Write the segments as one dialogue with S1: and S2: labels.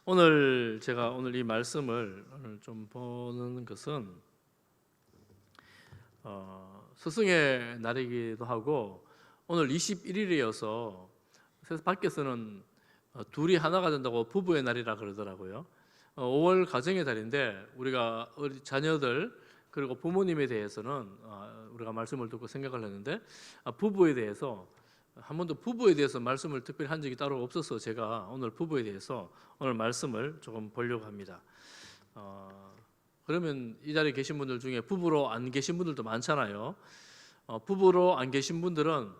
S1: 제가 오늘 이 말씀을 오늘 좀 보는 것은 스승의 날이기도 하고 오늘 21일이어서 밖에서는 둘이 하나가 된다고 부부의 날이라 그러더라고요. 5월 가정의 달인데 우리가 우리 자녀들 그리고 부모님에 대해서는 우리가 말씀을 듣고 생각을 했는데 부부에 대해서 한 번도 부부에 대해서 말씀을 특별히 한 적이 따로 없어서 제가 오늘 부부에 대해서 오늘 말씀을 조금 보려고 합니다. 그러면 이 자리에 계신 분들 중에 부부로 안 계신 분들도 많잖아요. 부부로 안 계신 분들은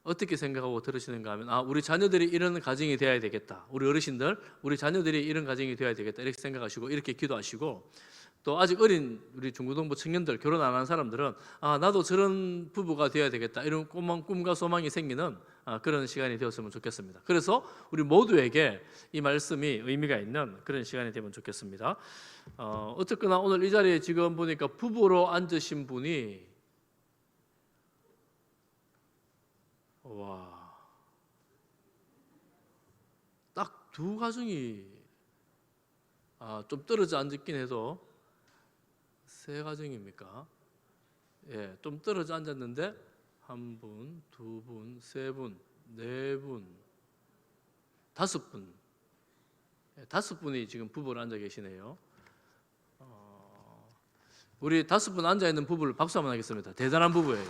S1: 어떻게 생각하고 들으시는가 하면 우리 자녀들이 이런 가정이 되어야 되겠다. 우리 어르신들 우리 자녀들이 이런 가정이 되어야 되겠다 이렇게 생각하시고 이렇게 기도하시고 또 아직 어린 우리 중고등부 청년들 결혼 안 한 사람들은 나도 저런 부부가 되어야 되겠다 이런 꿈과 소망이 생기는 그런 시간이 되었으면 좋겠습니다. 그래서 우리 모두에게 이 말씀이 의미가 있는 그런 시간이 되면 좋겠습니다. 어쨌거나 오늘 이 자리에 지금 보니까 부부로 앉으신 분이 딱 두 가정이 좀 떨어져 앉았긴 해도 세 가정입니까? 예, 좀 떨어져 앉았는데 한 분, 두 분, 세 분, 네 분, 다섯 분, 다섯 분이 지금 부부로 앉아 계시네요. 우리 다섯 분 앉아 있는 부부를 박수 한번 하겠습니다. 대단한 부부예요.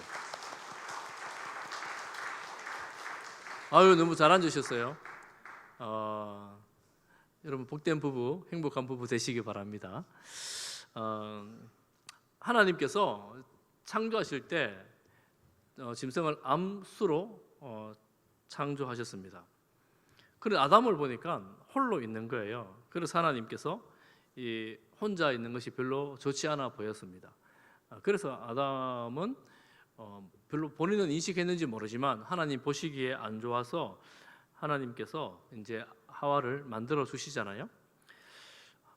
S1: 너무 잘 앉으셨어요. 여러분 복된 부부, 행복한 부부 되시기 바랍니다. 하나님께서 창조하실 때 짐승을 암수로 창조하셨습니다. 그런데 아담을 보니까 홀로 있는 거예요. 그래서 하나님께서 이 혼자 있는 것이 별로 좋지 않아 보였습니다. 그래서 아담은 별로 본인은 인식했는지 모르지만 하나님 보시기에 안 좋아서 하나님께서 이제 하와를 만들어 주시잖아요.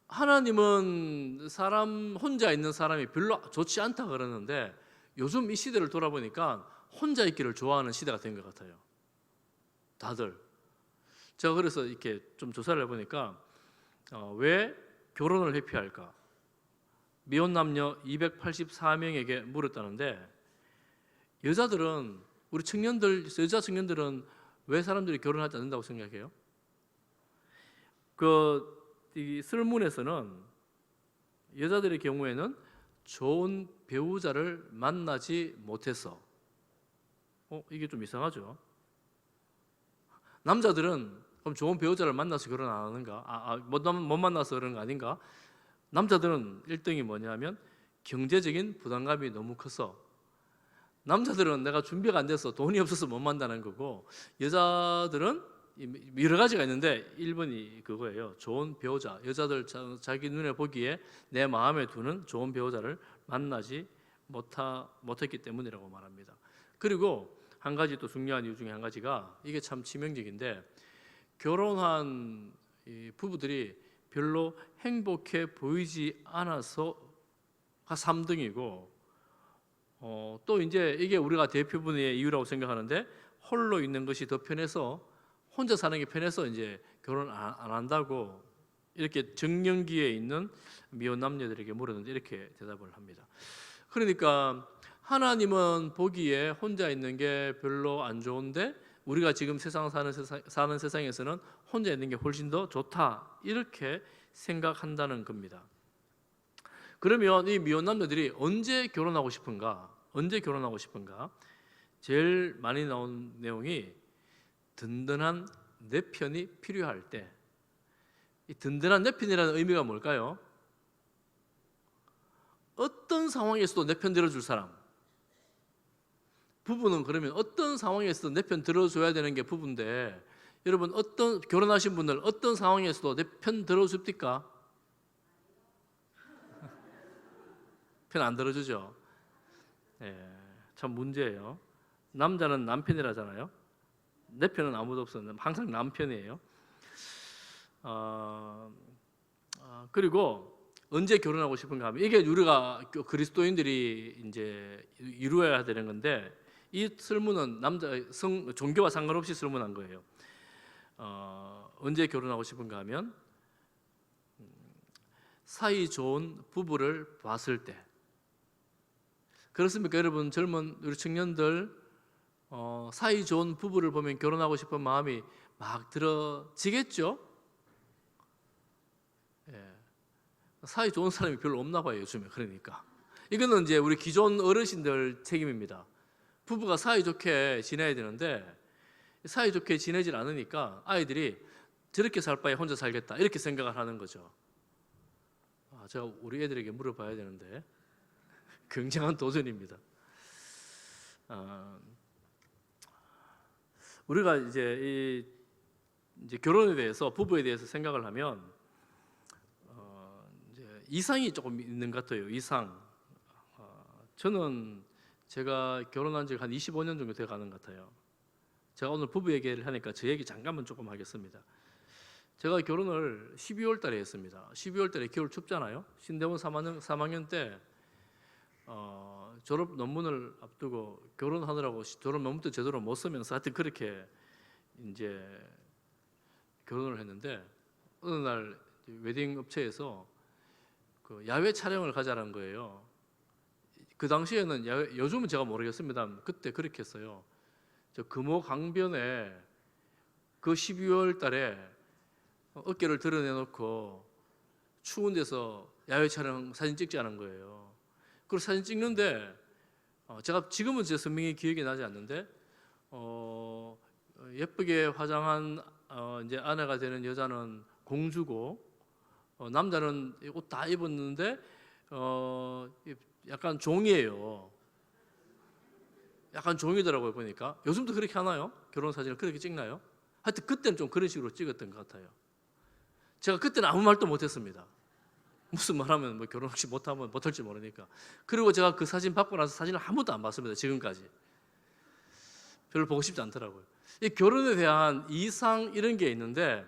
S1: 하나님은 사람 혼자 있는 사람이 별로 좋지 않다 그러는데 요즘 이 시대를 돌아보니까 혼자 있기를 좋아하는 시대가 된 것 같아요. 다들. 제가 그래서 이렇게 좀 조사를 해보니까 왜 결혼을 회피할까? 미혼 남녀 284명에게 물었다는데 여자들은 우리 청년들 여자 청년들은 왜 사람들이 결혼하지 않는다고 생각해요? 이 설문에서는 여자들의 경우에는 좋은 배우자를 만나지 못해서 이게 좀 이상하죠. 남자들은 그럼 좋은 배우자를 만나서 결혼 안 하는가? 못 만나서 그런 거 아닌가? 남자들은 1등이 뭐냐면 경제적인 부담감이 너무 커서 남자들은 내가 준비가 안 돼서 돈이 없어서 못 만나는 거고 여자들은 여러 가지가 있는데 1번이 그거예요. 좋은 배우자. 여자들 자기 눈에 보기에 내 마음에 두는 좋은 배우자를 만나지 못했기 때문이라고 말합니다. 그리고 한 가지 또 중요한 이유 중에 한 가지가 이게 참 치명적인데 결혼한 이 부부들이 별로 행복해 보이지 않아서가 3등이고 또 이제 이게 우리가 대표분의 이유라고 생각하는데 홀로 있는 것이 더 편해서 혼자 사는 게 편해서 이제 결혼 안 한다고 이렇게 정년기에 있는 미혼 남녀들에게 물었는데 이렇게 대답을 합니다. 그러니까 하나님은 보기에 혼자 있는 게 별로 안 좋은데 우리가 지금 사는 세상에서는 혼자 있는 게 훨씬 더 좋다 이렇게 생각한다는 겁니다. 그러면 이 미혼 남녀들이 언제 결혼하고 싶은가? 제일 많이 나온 내용이 든든한 내 편이 필요할 때. 이 든든한 내 편이라는 의미가 뭘까요? 어떤 상황에서도 내 편 들어줄 사람. 부부는 그러면 어떤 상황에서도 내 편 들어줘야 되는 게 부부인데 여러분 결혼하신 분들 어떤 상황에서도 내 편 들어줍니까? 편 안 들어주죠. 참 문제예요. 남자는 남편이라잖아요. 내 편은 아무도 없었는데 항상 남편이에요. 그리고 언제 결혼하고 싶은가 하면 이게 우리가 그리스도인들이 이제 이루어야 되는 건데 이 설문은 종교와 상관없이 설문한 거예요. 언제 결혼하고 싶은가 하면 사이 좋은 부부를 봤을 때. 그렇습니까 여러분? 젊은 우리 청년들 사이 좋은 부부를 보면 결혼하고 싶은 마음이 막 들어지겠죠? 예. 사이 좋은 사람이 별로 없나 봐요 요즘에. 그러니까 이거는 이제 우리 기존 어르신들 책임입니다. 부부가 사이좋게 지내야 되는데 사이좋게 지내질 않으니까 아이들이 저렇게 살 바에 혼자 살겠다 이렇게 생각을 하는 거죠. 제가 우리 애들에게 물어봐야 되는데 굉장한 도전입니다. 우리가 이제 결혼에 대해서 부부에 대해서 생각을 하면 이제 이상이 조금 있는 것 같아요. 이상. 저는 제가 결혼한 지 한 25년 정도 돼 가는 것 같아요. 제가 오늘 부부 얘기를 하니까 제 얘기 잠깐만 조금 하겠습니다. 제가 결혼을 12월 달에 했습니다. 12월 달에 겨울 춥잖아요. 신대원 3학년 때 졸업 논문을 앞두고 결혼하느라고 졸업 논문도 제대로 못 쓰면서 하여튼 그렇게 이제 결혼을 했는데 어느 날 웨딩 업체에서 그 야외 촬영을 가자는 거예요. 그 당시에는 요즘은 제가 모르겠습니다. 그때 그렇게 했어요. 저 금호 강변에 그 12월 달에 어깨를 드러내놓고 추운 데서 야외 촬영 사진 찍자는 거예요. 그리고 사진 찍는데 제가 지금은 제 선명히 기억이 나지 않는데 예쁘게 화장한 이제 아내가 되는 여자는 공주고 남자는 옷 다 입었는데 약간 종이에요. 약간 종이더라고요 보니까. 요즘도 그렇게 하나요? 결혼 사진을 그렇게 찍나요? 하여튼 그때는 좀 그런 식으로 찍었던 것 같아요. 제가 그때는 아무 말도 못했습니다. 무슨 말하면 뭐 결혼 혹시 못하면 못할지 모르니까. 그리고 제가 그 사진 받고 나서 사진을 한 번도 안 봤습니다. 지금까지. 별로 보고 싶지 않더라고요. 이 결혼에 대한 이상 이런 게 있는데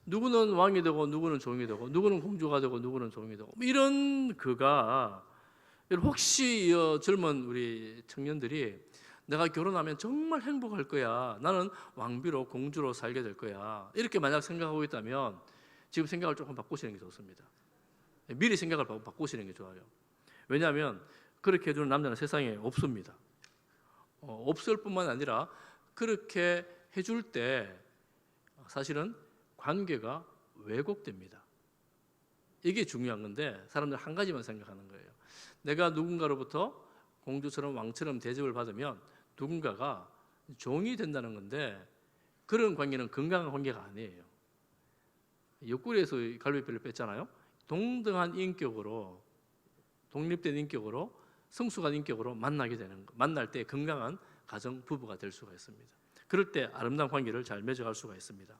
S1: 누구는 왕이 되고 누구는 종이 되고 누구는 공주가 되고 누구는 종이 되고 이런 그가 혹시 젊은 우리 청년들이 내가 결혼하면 정말 행복할 거야. 나는 왕비로 공주로 살게 될 거야. 이렇게 만약 생각하고 있다면 지금 생각을 조금 바꾸시는 게 좋습니다. 미리 생각을 바꾸시는 게 좋아요. 왜냐하면 그렇게 해주는 남자는 세상에 없습니다. 없을 뿐만 아니라 그렇게 해줄 때 사실은 관계가 왜곡됩니다. 이게 중요한 건데 사람들 한 가지만 생각하는 거예요. 내가 누군가로부터 공주처럼 왕처럼 대접을 받으면 누군가가 종이 된다는 건데 그런 관계는 건강한 관계가 아니에요. 옆구리에서 갈비뼈를 뺐잖아요. 동등한 인격으로 독립된 인격으로 성숙한 인격으로 만나게 되는 거. 만날 때 건강한 가정 부부가 될 수가 있습니다. 그럴 때 아름다운 관계를 잘 맺어갈 수가 있습니다.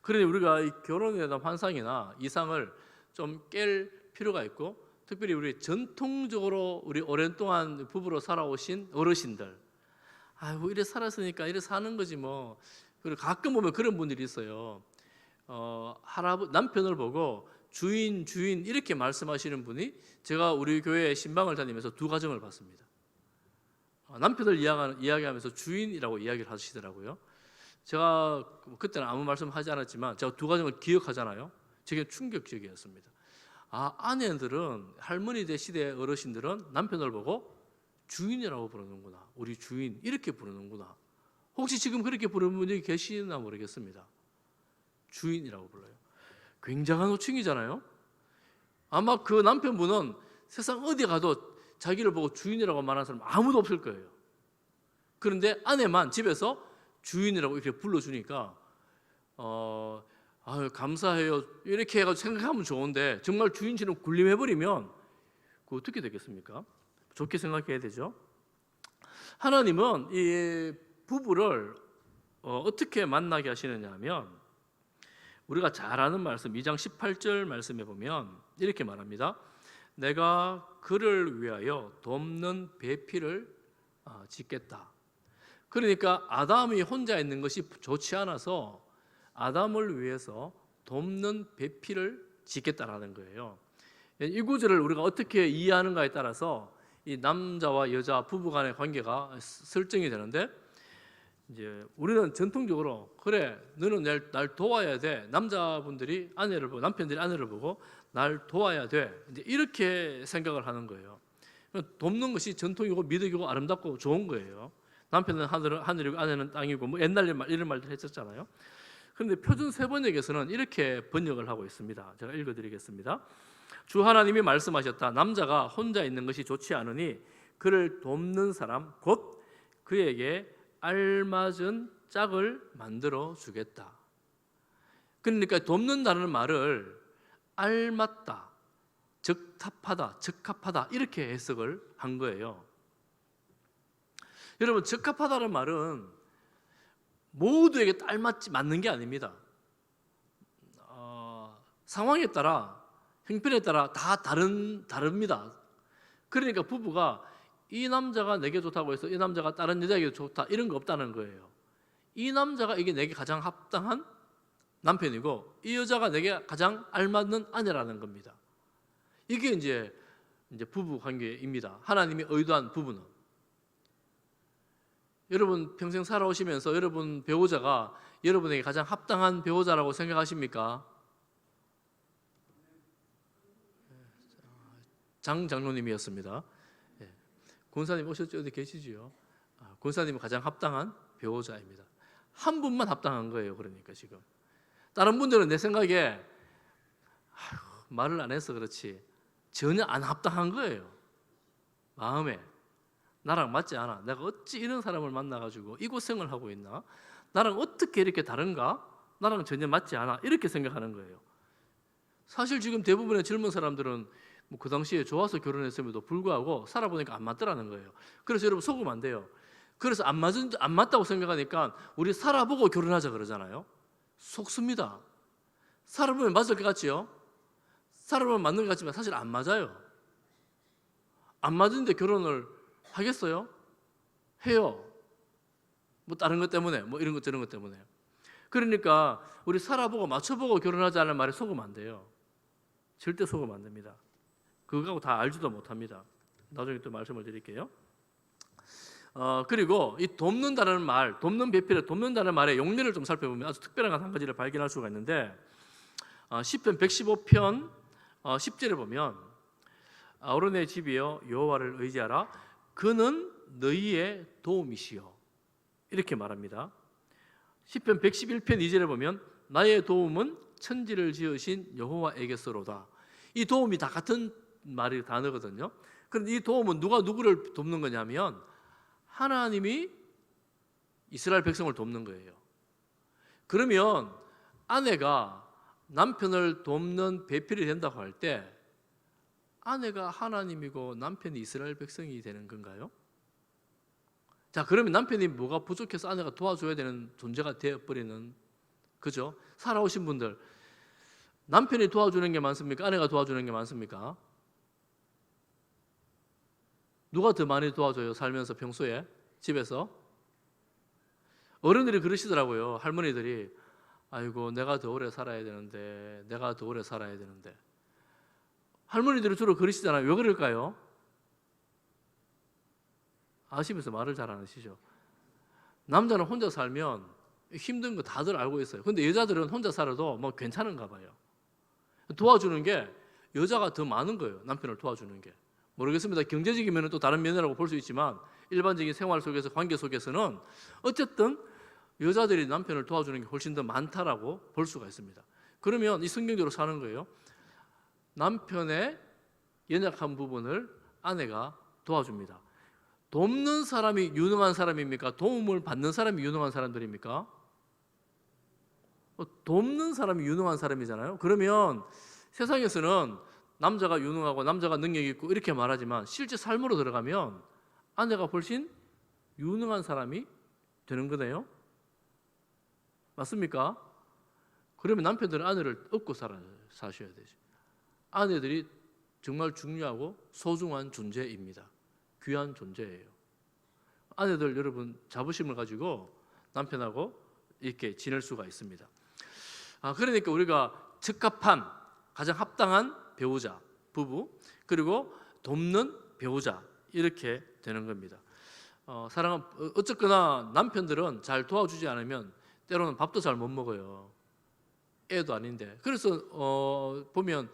S1: 그러니 우리가 이 결혼에 대한 환상이나 이상을 좀 깰 필요가 있고 특별히 우리 전통적으로 우리 오랜 동안 부부로 살아오신 어르신들 아이고 이래 살았으니까 이래 사는 거지 뭐. 그리고 가끔 보면 그런 분들이 있어요. 남편을 보고 주인 이렇게 말씀하시는 분이 제가 우리 교회 신방을 다니면서 두 가정을 봤습니다. 남편을 이야기하면서 주인이라고 이야기를 하시더라고요. 제가 그때는 아무 말씀하지 않았지만 제가 두 가정을 기억하잖아요. 되게 충격적이었습니다. 아내들은 할머니 대 시대 어르신들은 남편을 보고 주인이라고 부르는구나. 우리 주인 이렇게 부르는구나. 혹시 지금 그렇게 부르는 분이 계시나 모르겠습니다. 주인이라고 불러요. 굉장한 호칭이잖아요. 아마 그 남편분은 세상 어디 가도 자기를 보고 주인이라고 말하는 사람 아무도 없을 거예요. 그런데 아내만 집에서 주인이라고 이렇게 불러주니까 감사해요 이렇게 해가지고 생각하면 좋은데 정말 주인처럼 군림해버리면 그 어떻게 되겠습니까? 좋게 생각해야 되죠. 하나님은 이 부부를 어떻게 만나게 하시느냐 하면 우리가 잘 아는 말씀 2장 18절 말씀에 보면 이렇게 말합니다. 내가 그를 위하여 돕는 배필을 짓겠다. 그러니까 아담이 혼자 있는 것이 좋지 않아서 아담을 위해서 돕는 배필을 짓겠다라는 거예요. 이 구절을 우리가 어떻게 이해하는가에 따라서 이 남자와 여자 부부간의 관계가 설정이 되는데 이제 우리는 전통적으로 그래 너는 날 도와야 돼. 남자분들이 아내를 보고 남편들이 아내를 보고 날 도와야 돼. 이제 이렇게 생각을 하는 거예요. 돕는 것이 전통이고 미덕이고 아름답고 좋은 거예요. 남편은 하늘이고 아내는 땅이고 뭐 옛날 이런 말들 했었잖아요. 그런데 표준 세번역에서는 이렇게 번역을 하고 있습니다. 제가 읽어드리겠습니다. 주 하나님이 말씀하셨다. 남자가 혼자 있는 것이 좋지 않으니 그를 돕는 사람 곧 그에게 알맞은 짝을 만들어 주겠다. 그러니까 돕는다는 말을 알맞다, 적합하다, 적합하다 이렇게 해석을 한 거예요. 여러분, 적합하다는 말은 모두에게 알맞지 맞는 게 아닙니다. 상황에 따라, 형편에 따라 다 다릅니다. 그러니까 부부가 이 남자가 내게 좋다고 해서 이 남자가 다른 여자에게 좋다 이런 거 없다는 거예요. 이 남자가 이게 내게 가장 합당한 남편이고 이 여자가 내게 가장 알맞는 아내라는 겁니다. 이게 이제 부부 관계입니다. 하나님이 의도한 부부는. 여러분 평생 살아오시면서 여러분 배우자가 여러분에게 가장 합당한 배우자라고 생각하십니까? 장 장로님이었습니다. 권사님 오셨죠? 어디 계시지요? 권사님은 가장 합당한 배우자입니다. 한 분만 합당한 거예요. 그러니까 지금 다른 분들은 내 생각에 말을 안 해서 그렇지 전혀 안 합당한 거예요. 마음에 나랑 맞지 않아. 내가 어찌 이런 사람을 만나가지고 이 고생을 하고 있나? 나랑 어떻게 이렇게 다른가? 나랑 전혀 맞지 않아. 이렇게 생각하는 거예요. 사실 지금 대부분의 젊은 사람들은 뭐 그 당시에 좋아서 결혼했음에도 불구하고 살아보니까 안 맞더라는 거예요. 그래서 여러분 속으면 안 돼요. 그래서 안 맞다고 생각하니까 우리 살아보고 결혼하자 그러잖아요. 속습니다. 살아보면 맞을 것 같지요? 살아보면 맞는 것 같지만 사실 안 맞아요. 안 맞는데 결혼을 하겠어요? 해요. 뭐 다른 것 때문에, 뭐 이런 것 저런 것 때문에. 그러니까 우리 살아보고 맞춰보고 결혼하자는 말에 속으면 안 돼요. 절대 속으면 안 됩니다. 그거하고 다 알지도 못합니다. 나중에 또 말씀을 드릴게요. 그리고 이 돕는다는 말, 돕는 배필에 돕는다는 말의 용례를 좀 살펴보면 아주 특별한 한 가지를 발견할 수가 있는데 시편 115편 10절에 보면 아론의 집이여 여호와를 의지하라 그는 너희의 도움이시여 이렇게 말합니다. 시편 111편 2절에 보면 나의 도움은 천지를 지으신 여호와에게서로다. 이 도움이 다 같은 말이 단어거든요. 그런데 이 도움은 누가 누구를 돕는 거냐면 하나님이 이스라엘 백성을 돕는 거예요. 그러면 아내가 남편을 돕는 배필이 된다고 할 때 아내가 하나님이고 남편이 이스라엘 백성이 되는 건가요? 자, 그러면 남편이 뭐가 부족해서 아내가 도와줘야 되는 존재가 되어버리는, 그죠? 살아오신 분들 남편이 도와주는 게 많습니까? 아내가 도와주는 게 많습니까? 누가 더 많이 도와줘요? 살면서 평소에 집에서? 어른들이 그러시더라고요. 할머니들이 아이고 내가 더 오래 살아야 되는데 내가 더 오래 살아야 되는데 할머니들이 주로 그러시잖아요. 왜 그럴까요? 아시면서 말을 잘 안 하시죠. 남자는 혼자 살면 힘든 거 다들 알고 있어요. 근데 여자들은 혼자 살아도 뭐 괜찮은가 봐요. 도와주는 게 여자가 더 많은 거예요. 남편을 도와주는 게. 모르겠습니다. 경제적이면 또 다른 면이라고 볼 수 있지만 일반적인 생활 속에서 관계 속에서는 어쨌든 여자들이 남편을 도와주는 게 훨씬 더 많다라고 볼 수가 있습니다. 그러면 이 성경대로 사는 거예요. 남편의 연약한 부분을 아내가 도와줍니다. 돕는 사람이 유능한 사람입니까? 도움을 받는 사람이 유능한 사람들입니까? 돕는 사람이 유능한 사람이잖아요. 그러면 세상에서는 남자가 유능하고 남자가 능력이 있고 이렇게 말하지만 실제 삶으로 들어가면 아내가 훨씬 유능한 사람이 되는 거네요. 맞습니까? 그러면 남편들은 아내를 업고 사셔야 되죠. 아내들이 정말 중요하고 소중한 존재입니다. 귀한 존재예요. 아내들 여러분 자부심을 가지고 남편하고 이렇게 지낼 수가 있습니다. 그러니까 우리가 적합한 가장 합당한 배우자, 부부, 그리고 돕는 배우자 이렇게 되는 겁니다. 어쨌거나 남편들은 잘 도와주지 않으면 때로는 밥도 잘 못 먹어요. 애도 아닌데. 그래서 보면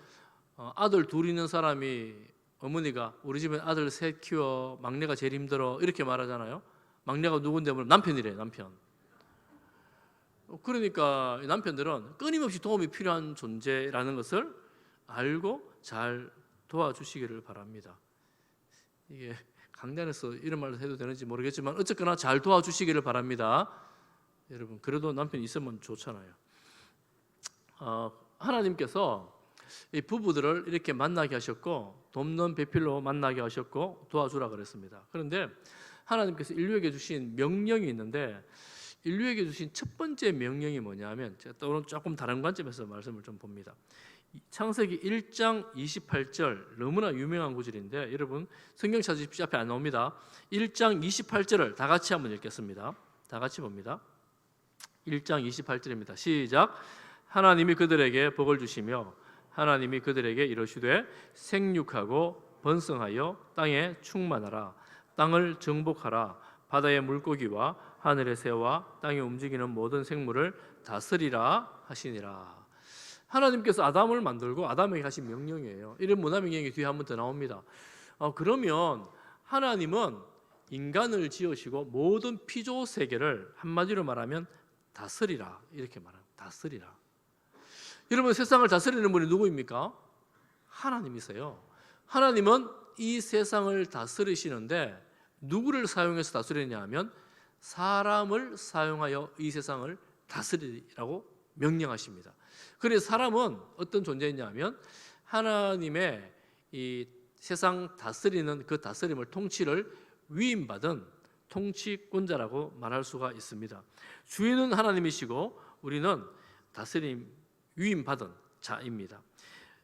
S1: 아들 둘 있는 사람이 어머니가 우리 집엔 아들 셋 키워 막내가 제일 힘들어 이렇게 말하잖아요. 막내가 누군데 물으면 남편이래. 남편. 그러니까 남편들은 끊임없이 도움이 필요한 존재라는 것을 알고 잘 도와주시기를 바랍니다. 이게 강단에서 이런 말을 해도 되는지 모르겠지만 어쨌거나 잘 도와주시기를 바랍니다. 여러분 그래도 남편이 있으면 좋잖아요. 하나님께서 이 부부들을 이렇게 만나게 하셨고 돕는 배필로 만나게 하셨고 도와주라 그랬습니다. 그런데 하나님께서 인류에게 주신 명령이 있는데 인류에게 주신 첫 번째 명령이 뭐냐면 제가 또 조금 다른 관점에서 말씀을 좀 봅니다. 창세기 1장 28절 너무나 유명한 구절인데 여러분 성경 찾으십시오. 앞에 안 나옵니다. 1장 28절을 다 같이 한번 읽겠습니다. 다 같이 봅니다. 1장 28절입니다. 시작. 하나님이 그들에게 복을 주시며 하나님이 그들에게 이르시되 생육하고 번성하여 땅에 충만하라. 땅을 정복하라. 바다의 물고기와 하늘의 새와 땅에 움직이는 모든 생물을 다스리라 하시니라. 하나님께서 아담을 만들고 아담에게 하신 명령이에요. 이런 문화 명령이 뒤에 한 번 더 나옵니다. 그러면 하나님은 인간을 지으시고 모든 피조 세계를 한마디로 말하면 다스리라 이렇게 말합니다. 다스리라. 여러분 세상을 다스리는 분이 누구입니까? 하나님이세요. 하나님은 이 세상을 다스리시는데 누구를 사용해서 다스리냐 하면 사람을 사용하여 이 세상을 다스리라고 명령하십니다. 그래서 사람은 어떤 존재냐면 하나님의 이 세상 다스리는 그 다스림을 통치를 위임받은 통치권자라고 말할 수가 있습니다. 주인은 하나님이시고 우리는 다스림 위임받은 자입니다.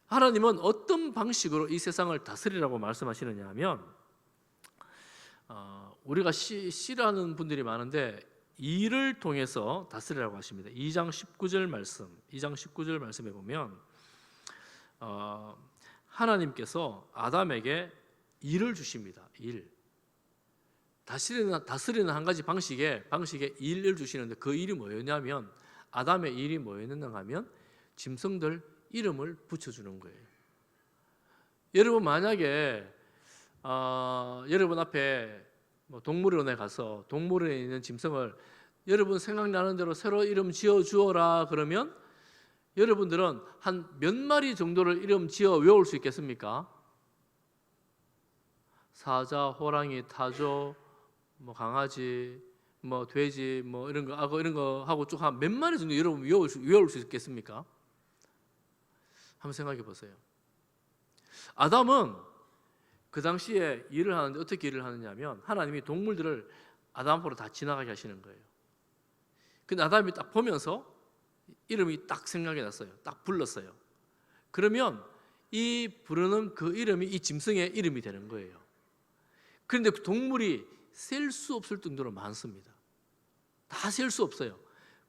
S1: 하나님은 어떤 방식으로 이 세상을 다스리라고 말씀하시느냐 하면 우리가 싫어하는 분들이 많은데 일을 통해서 다스리라고 하십니다. 2장 19절 말씀에 보면 하나님께서 아담에게 일을 주십니다. 일. 다스리는 한 가지 방식의 일을 주시는데 그 일이 뭐였냐면 아담의 일이 뭐였는가 하면 짐승들 이름을 붙여주는 거예요. 여러분 만약에 여러분 앞에 동물원에 가서 동물원에 있는 짐승을 여러분 생각나는 대로 새로 이름 지어 주어라 그러면 여러분들은 한 몇 마리 정도를 이름 지어 외울 수 있겠습니까? 사자, 호랑이, 타조, 강아지, 돼지, 이런 거 하고 쭉 한 몇 마리 정도 여러분 외울 수 있겠습니까? 한번 생각해 보세요. 아담은 그 당시에 일을 하는데 어떻게 일을 하느냐면 하나님이 동물들을 아담 앞으로 다 지나가게 하시는 거예요. 근데 아담이 딱 보면서 이름이 딱 생각이 났어요. 딱 불렀어요. 그러면 이 부르는 그 이름이 이 짐승의 이름이 되는 거예요. 그런데 그 동물이 셀 수 없을 정도로 많습니다. 다 셀 수 없어요.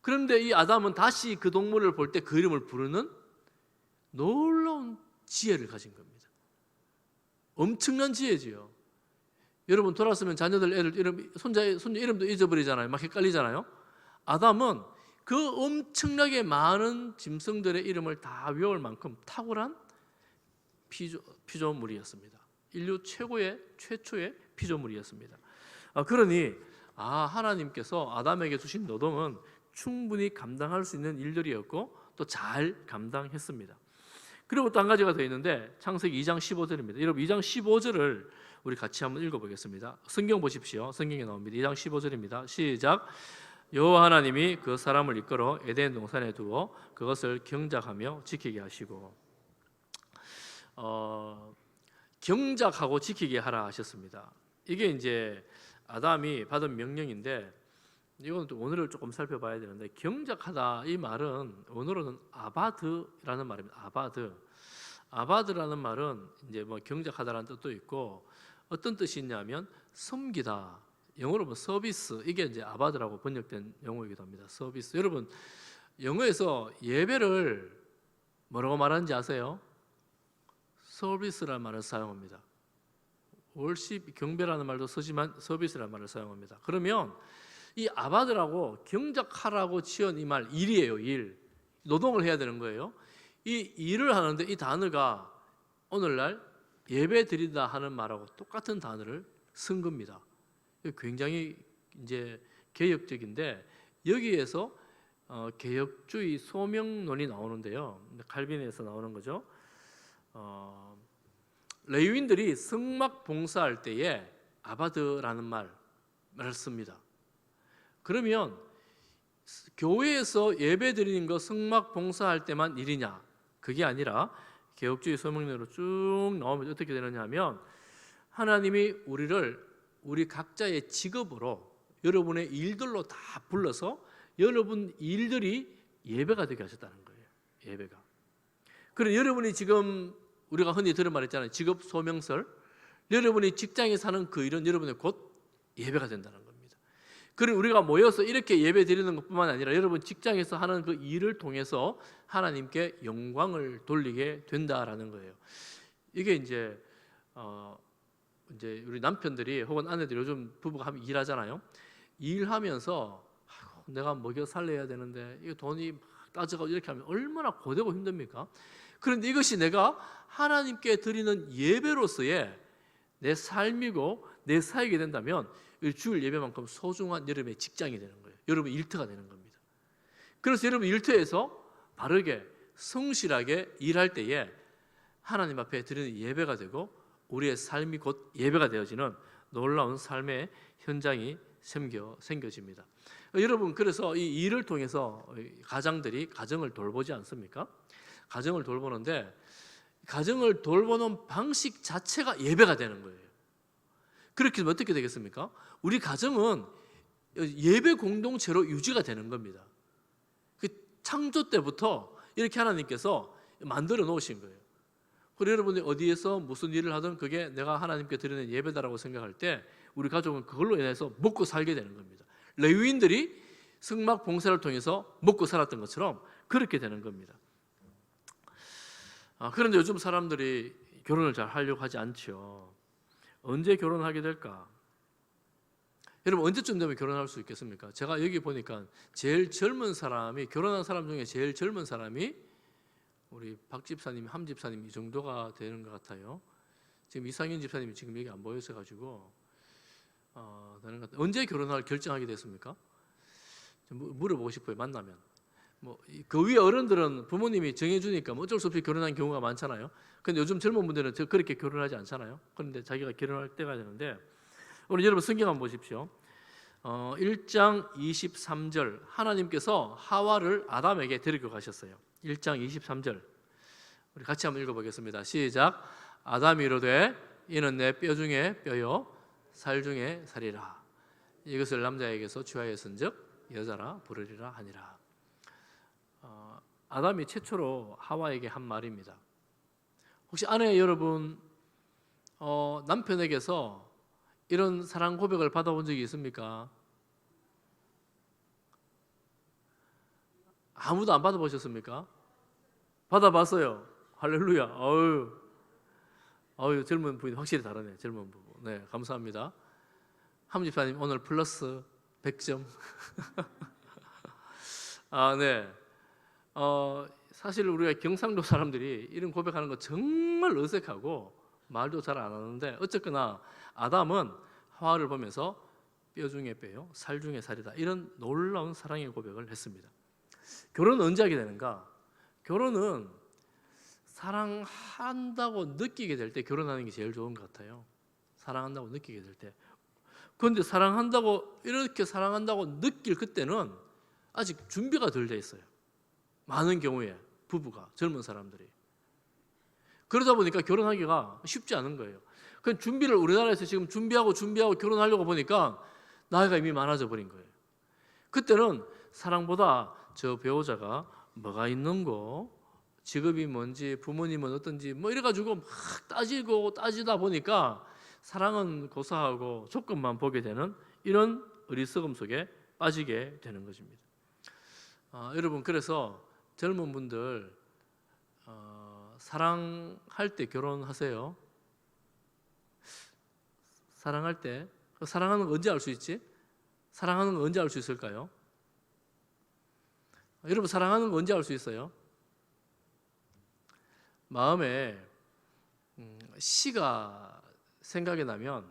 S1: 그런데 이 아담은 다시 그 동물을 볼 때 그 이름을 부르는 놀라운 지혜를 가진 겁니다. 엄청난 지혜지요. 여러분 돌아서면 자녀들 애들 이름 손자 이름도 잊어버리잖아요. 막 헷갈리잖아요. 아담은 그 엄청나게 많은 짐승들의 이름을 다 외울 만큼 탁월한 피조물이었습니다. 인류 최초의 피조물이었습니다. 그러니 하나님께서 아담에게 주신 노동은 충분히 감당할 수 있는 일들이었고 또 잘 감당했습니다. 그리고 또 한 가지가 더 있는데 창세기 2장 15절입니다. 여러분 2장 15절을 우리 같이 한번 읽어보겠습니다. 성경 보십시오. 성경에 나옵니다. 2장 15절입니다. 시작. 여호와 하나님이 그 사람을 이끌어 에덴 동산에 두어 그것을 경작하며 지키게 하시고 경작하고 지키게 하라 하셨습니다. 이게 이제 아담이 받은 명령인데 이건 또 원어를 조금 살펴봐야 되는데 경작하다 이 말은 원어로는 아바드라는 말입니다. 아바드라는 말은 이제 경작하다라는 뜻도 있고 어떤 뜻이 있냐면 섬기다. 영어로 보면 서비스 이게 이제 아바드라고 번역된 용어이기도 합니다. 서비스. 여러분 영어에서 예배를 뭐라고 말하는지 아세요? 서비스라는 말을 사용합니다. 월십 경배라는 말도 쓰지만 서비스라는 말을 사용합니다. 그러면 이 아바드라고 경작하라고 지은 이 말 일이에요. 일. 노동을 해야 되는 거예요. 이 일을 하는데 이 단어가 오늘날 예배 드리다 하는 말하고 똑같은 단어를 쓴 겁니다. 굉장히 이제 개혁적인데 여기에서 개혁주의 소명론이 나오는데요. 칼빈에서 나오는 거죠. 레위인들이 성막 봉사할 때에 아바드라는 말을 씁니다. 그러면 교회에서 예배 드리는 거 성막 봉사할 때만 일이냐? 그게 아니라 개혁주의 소명론으로 쭉 나오면 어떻게 되느냐 하면 하나님이 우리 각자의 직업으로 여러분의 일들로 다 불러서 여러분 일들이 예배가 되게 하셨다는 거예요. 예배가. 그럼 여러분이 지금 우리가 흔히 들은 말 있잖아요. 직업 소명설. 여러분이 직장에 사는 그 일은 여러분의 곧 예배가 된다는 겁니다. 그리고 우리가 모여서 이렇게 예배 드리는 것뿐만 아니라 여러분 직장에서 하는 그 일을 통해서 하나님께 영광을 돌리게 된다라는 거예요. 이게 이제 우리 남편들이 혹은 아내들이 요즘 부부가 하면 일하잖아요. 일하면서 내가 먹여 살려야 되는데 이거 돈이 막 따져가고 이렇게 하면 얼마나 고되고 힘듭니까? 그런데 이것이 내가 하나님께 드리는 예배로서의 내 삶이고 내 사역이 된다면 주일 예배만큼 소중한 여러분의 직장이 되는 거예요. 여러분 일터가 되는 겁니다. 그래서 여러분 일터에서 바르게 성실하게 일할 때에 하나님 앞에 드리는 예배가 되고 우리의 삶이 곧 예배가 되어지는 놀라운 삶의 현장이 생겨집니다. 여러분 그래서 이 일을 통해서 가장들이 가정을 돌보지 않습니까? 가정을 돌보는데 가정을 돌보는 방식 자체가 예배가 되는 거예요. 그렇게 되면 어떻게 되겠습니까? 우리 가정은 예배 공동체로 유지가 되는 겁니다. 그 창조 때부터 이렇게 하나님께서 만들어 놓으신 거예요. 그리고 여러분이 어디에서 무슨 일을 하든 그게 내가 하나님께 드리는 예배다라고 생각할 때 우리 가족은 그걸로 인해서 먹고 살게 되는 겁니다. 레위인들이 성막 봉사를 통해서 먹고 살았던 것처럼 그렇게 되는 겁니다. 그런데 요즘 사람들이 결혼을 잘 하려고 하지 않죠. 언제 결혼하게 될까? 여러분 언제쯤 되면 결혼할 수 있겠습니까? 제가 여기 보니까 제일 젊은 사람이 결혼한 사람 중에 제일 젊은 사람이 우리 박 집사님, 함 집사님 이 정도가 되는 것 같아요. 지금 이상현 집사님이 지금 여기 안 보여서 가지고 언제 결혼할 결정하게 됐습니까? 물어보고 싶어요. 만나면 그 위에 어른들은 부모님이 정해주니까 어쩔 수 없이 결혼한 경우가 많잖아요. 근데 요즘 젊은 분들은 그렇게 결혼하지 않잖아요. 그런데 자기가 결혼할 때가 되는데 오늘 여러분 성경 한번 보십시오. 1장 23절 하나님께서 하와를 아담에게 데리고 가셨어요. 1장 23절 우리 같이 한번 읽어보겠습니다. 시작. 아담이 이르되 이는 내 뼈 중에 뼈요 살 중에 살이라. 이것을 남자에게서 취하여 쓴즉 여자라 부르리라 하니라. 아담이 최초로 하와에게 한 말입니다. 혹시 아내 여러분 남편에게서 이런 사랑 고백을 받아본 적이 있습니까? 아무도 안 받아보셨습니까? 받아봤어요. 할렐루야. 어유 젊은 부인 확실히 다르네. 젊은 부부. 네, 감사합니다. 함 집사님 오늘 플러스 100점. 네. 사실 우리가 경상도 사람들이 이런 고백하는 거 정말 어색하고 말도 잘 안 하는데 어쨌거나 아담은 하와를 보면서 뼈 중에 뼈요, 살 중에 살이다 이런 놀라운 사랑의 고백을 했습니다. 결혼은 언제 하게 되는가? 결혼은 사랑한다고 느끼게 될 때 결혼하는 게 제일 좋은 것 같아요. 사랑한다고 느끼게 될 때. 그런데 이렇게 사랑한다고 느낄 그때는 아직 준비가 덜 돼 있어요. 많은 경우에 부부가 젊은 사람들이 그러다 보니까 결혼하기가 쉽지 않은 거예요. 그 준비를 우리나라에서 지금 준비하고 결혼하려고 보니까 나이가 이미 많아져 버린 거예요. 그때는 사랑보다 저 배우자가 뭐가 있는고, 직업이 뭔지, 부모님은 어떤지 이래가지고 막 따지다 보니까 사랑은 고사하고 조건만 보게 되는 이런 어리석음 속에 빠지게 되는 것입니다. 여러분 그래서 젊은 분들 사랑할 때 결혼하세요. 사랑할 때 사랑하는 거 언제 알 수 있지? 사랑하는 거 언제 알 수 있을까요? 여러분 사랑하는 거 언제 알 수 있어요? 마음에 시가 생각이 나면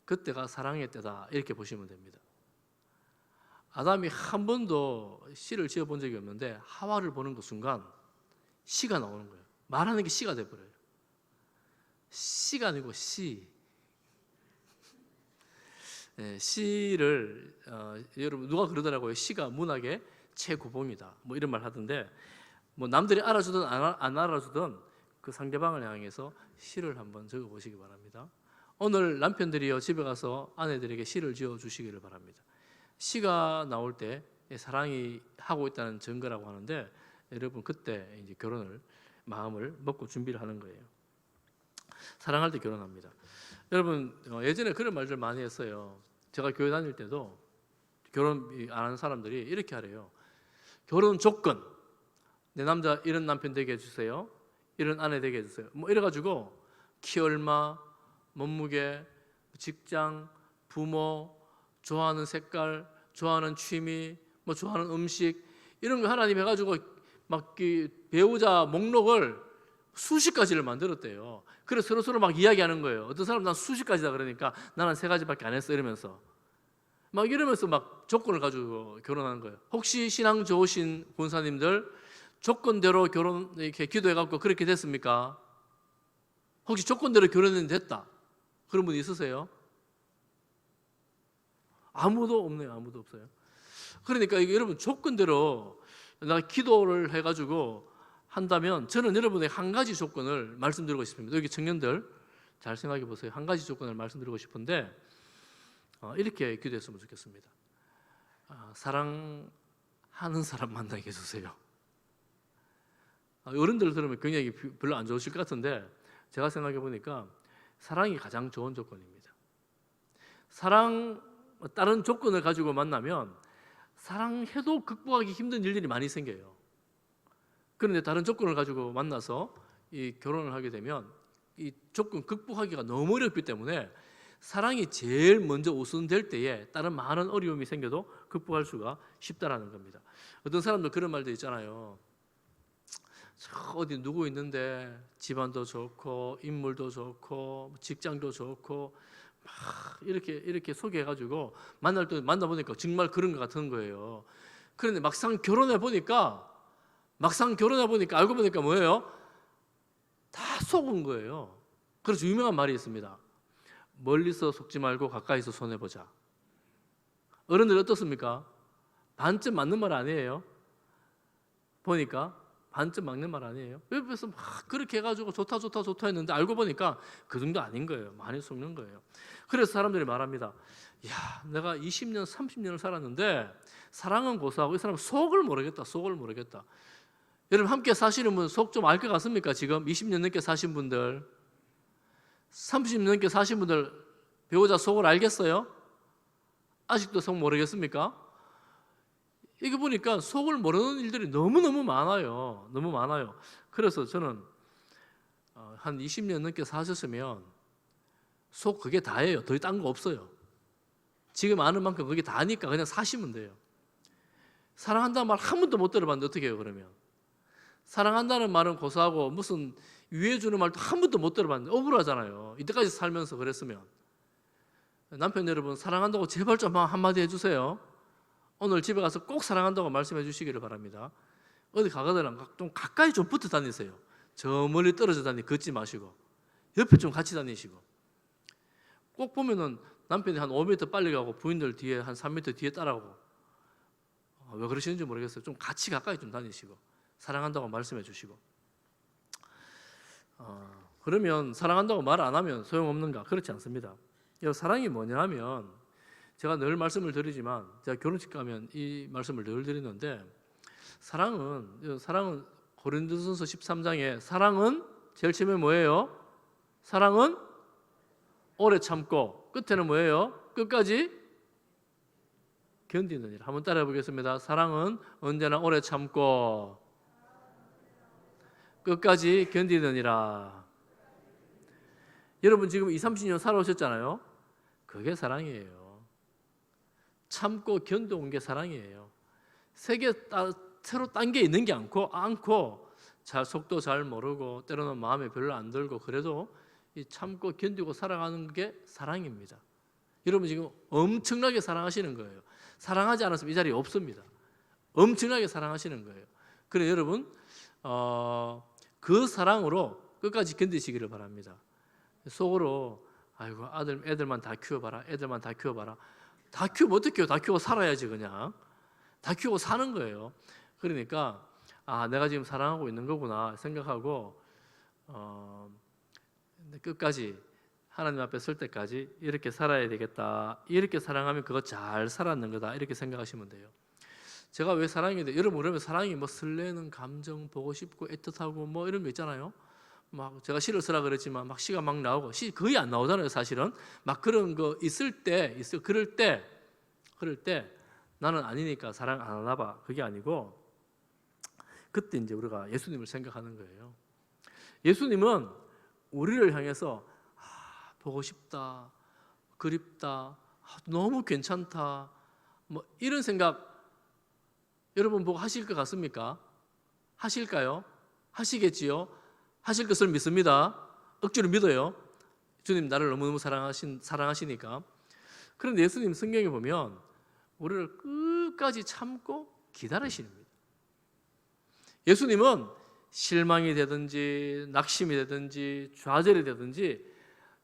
S1: 그때가 사랑의 때다 이렇게 보시면 됩니다. 아담이 한 번도 시를 지어본 적이 없는데 하와를 보는 그 순간 시가 나오는 거예요. 말하는 게 시가 돼버려요. 시가 아니고 시. 네, 시를 여러분 누가 그러더라고요. 시가 문학의 최고봉이다. 뭐 이런 말 하던데 뭐 남들이 알아주든 안 알아주든 그 상대방을 향해서 시를 한번 적어보시기 바랍니다. 오늘 남편들이요 집에 가서 아내들에게 시를 지어주시기를 바랍니다. 시가 나올 때 사랑이 하고 있다는 증거라고 하는데 여러분 그때 이제 결혼을 마음을 먹고 준비를 하는 거예요. 사랑할 때 결혼합니다. 여러분 예전에 그런 말들 많이 했어요. 제가 교회 다닐 때도 결혼 안 하는 사람들이 이렇게 하래요. 결혼 조건 내 남자 이런 남편 되게 해주세요. 이런 아내 되게 해주세요. 뭐 이래가지고 키 얼마, 몸무게, 직장, 부모, 좋아하는 색깔, 좋아하는 취미, 뭐 좋아하는 음식 이런 거 하나님 해가지고 막 배우자 목록을 수십 가지를 만들었대요. 그래서 서로 막 이야기하는 거예요. 어떤 사람은 난 수십 가지다 그러니까 나는 3가지밖에 안 했어 이러면서 막 이러면서 막 조건을 가지고 결혼하는 거예요. 혹시 신앙 좋으신 권사님들 조건대로 결혼 이렇게 기도해갖고 그렇게 됐습니까? 혹시 조건대로 결혼했는데 됐다 그런 분 있으세요? 아무도 없네요. 아무도 없어요. 그러니까 이게 여러분 조건대로 내가 기도를 해가지고 한다면 저는 여러분에게 한 가지 조건을 말씀드리고 싶습니다. 여기 청년들 잘 생각해 보세요. 한 가지 조건을 말씀드리고 싶은데 이렇게 기도했으면 좋겠습니다. 사랑하는 사람 만나게 해주세요. 어른들 들으면 굉장히 별로 안 좋으실 것 같은데 제가 생각해 보니까 사랑이 가장 좋은 조건입니다. 다른 조건을 가지고 만나면 사랑해도 극복하기 힘든 일들이 많이 생겨요. 그런데 다른 조건을 가지고 만나서 이 결혼을 하게 되면 이 조건 극복하기가 너무 어렵기 때문에 사랑이 제일 먼저 우선될 때에 다른 많은 어려움이 생겨도 극복할 수가 쉽다라는 겁니다. 어떤 사람들 그런 말도 있잖아요. 어디 누구 있는데 집안도 좋고 인물도 좋고 직장도 좋고 막 이렇게 소개해가지고 만나보니까 정말 그런 것 같은 거예요. 그런데 막상 결혼해 보니까 알고 보니까 뭐예요? 다 속은 거예요. 그래서 유명한 말이 있습니다. 멀리서 속지 말고 가까이서 손해보자. 어른들 어떻습니까? 반쯤 맞는 말 아니에요? 보니까 반쯤 맞는 말 아니에요? 옆에서 막 그렇게 해가지고 좋다 했는데 알고 보니까 그 정도 아닌 거예요. 많이 속는 거예요. 그래서 사람들이 말합니다. 야, 내가 20년, 30년을 살았는데 사랑은 고사하고 이 사람은 속을 모르겠다. 여러분 함께 사시는 분 속 좀 알 것 같습니까? 지금 20년 넘게 사신 분들 30년 넘게 사신 분들 배우자 속을 알겠어요? 아직도 속 모르겠습니까? 이거 보니까 속을 모르는 일들이 너무너무 많아요. 너무 많아요. 그래서 저는 한 20년 넘게 사셨으면 속 그게 다예요. 더 딴 거 없어요. 지금 아는 만큼 그게 다니까 그냥 사시면 돼요. 사랑한다는 말 한 번도 못 들어봤는데 어떻게 해요 그러면? 사랑한다는 말은 고사하고 무슨 위해주는 말도 한 번도 못 들어봤는데 억울하잖아요. 이때까지 살면서 그랬으면. 남편 여러분 사랑한다고 제발 좀 한마디 해주세요. 오늘 집에 가서 꼭 사랑한다고 말씀해 주시기를 바랍니다. 어디 가거나 좀 가까이 좀 붙어 다니세요. 저 멀리 떨어져 걷지 마시고 옆에 좀 같이 다니시고 꼭 보면은 남편이 한 5m 빨리 가고 부인들 뒤에 한 3m 뒤에 따라오고 왜 그러시는지 모르겠어요. 좀 같이 가까이 좀 다니시고 사랑한다고 말씀해 주시고 그러면 사랑한다고 말 안 하면 소용없는가? 그렇지 않습니다. 사랑이 뭐냐 하면 제가 늘 말씀을 드리지만 제가 결혼식 가면 이 말씀을 늘 드리는데 사랑은 고린도전서 13장에 사랑은 제일 처음에 뭐예요? 사랑은 오래 참고 끝에는 뭐예요? 끝까지 견디느니라. 한번 따라해 보겠습니다. 사랑은 언제나 오래 참고 끝까지 견디느니라. 여러분 지금 20, 30년 살아오셨잖아요. 그게 사랑이에요. 참고 견뎌온 게 사랑이에요. 새로 딴 게 있는 게 않고 잘 속도 잘 모르고 때로는 마음에 별로 안 들고 그래도 이 참고 견디고 살아가는 게 사랑입니다. 여러분 지금 엄청나게 사랑하시는 거예요. 사랑하지 않았으면 이 자리에 없습니다. 엄청나게 사랑하시는 거예요. 그래 여러분 그 사랑으로 끝까지 견디시기를 바랍니다. 속으로 아이고 애들만 다 키워봐라. 애들만 다 키워봐라. 다 키우면 어떻게 키워? 다 키우고 살아야지 그냥. 다 키우고 사는 거예요. 그러니까 내가 지금 사랑하고 있는 거구나 생각하고 끝까지 하나님 앞에 설 때까지 이렇게 살아야 되겠다. 이렇게 사랑하면 그거 잘 살았는 거다. 이렇게 생각하시면 돼요. 제가 왜 사랑인데 여러분 그러면 사랑이 뭐 설레는 감정 보고 싶고 애틋하고 뭐 이런 거 있잖아요. 막 제가 시를 쓰라 그랬지만 막 시가 막 나오고 시 거의 안 나오잖아요. 사실은 막 그런 거 그럴 때 나는 아니니까 사랑 안 하나 봐. 그게 아니고 그때 이제 우리가 예수님을 생각하는 거예요. 예수님은 우리를 향해서 보고 싶다, 그립다, 너무 괜찮다, 뭐 이런 생각 여러분 보고 하실 것 같습니까? 하실까요? 하시겠지요? 하실 것을 믿습니다. 억지로 믿어요. 주님 나를 너무너무 사랑하시니까. 그런데 예수님 성경에 보면 우리를 끝까지 참고 기다리십니다. 예수님은 실망이 되든지 낙심이 되든지 좌절이 되든지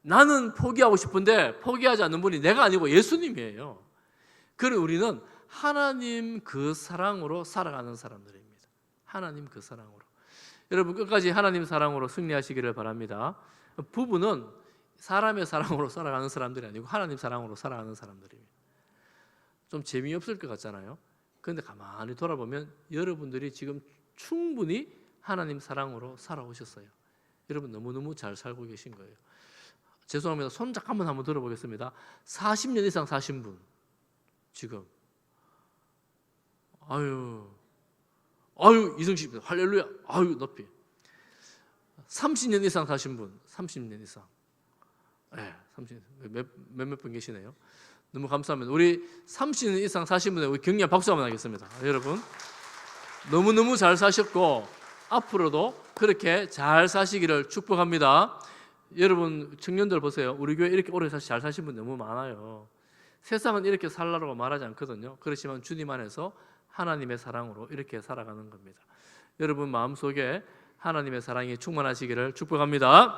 S1: 나는 포기하고 싶은데 포기하지 않는 분이 내가 아니고 예수님이에요. 그리고 우리는 하나님 그 사랑으로 살아가는 사람들입니다. 하나님 그 사랑으로. 여러분 끝까지 하나님 사랑으로 승리하시기를 바랍니다. 부부는 사람의 사랑으로 살아가는 사람들이 아니고 하나님 사랑으로 살아가는 사람들입니다. 좀 재미없을 것 같잖아요. 그런데 가만히 돌아보면 여러분들이 지금 충분히 하나님 사랑으로 살아오셨어요. 여러분 너무너무 잘 살고 계신 거예요. 죄송합니다. 손 잠깐만 한번 들어보겠습니다. 40년 이상 사신 분 지금 아유 이승식 할렐루야 높이 30년 이상 사신 분 30년 이상 몇몇 분 계시네요. 너무 감사합니다. 우리 30년 이상 사신 분에 우리 격려 박수 한번 하겠습니다. 여러분 너무너무 잘 사셨고 앞으로도 그렇게 잘 사시기를 축복합니다. 여러분 청년들 보세요. 우리 교회 이렇게 오래 잘 사신 분 너무 많아요. 세상은 이렇게 살라고 말하지 않거든요. 그렇지만 주님 안에서 하나님의 사랑으로 이렇게 살아가는 겁니다. 여러분 마음속에 하나님의 사랑이 충만하시기를 축복합니다.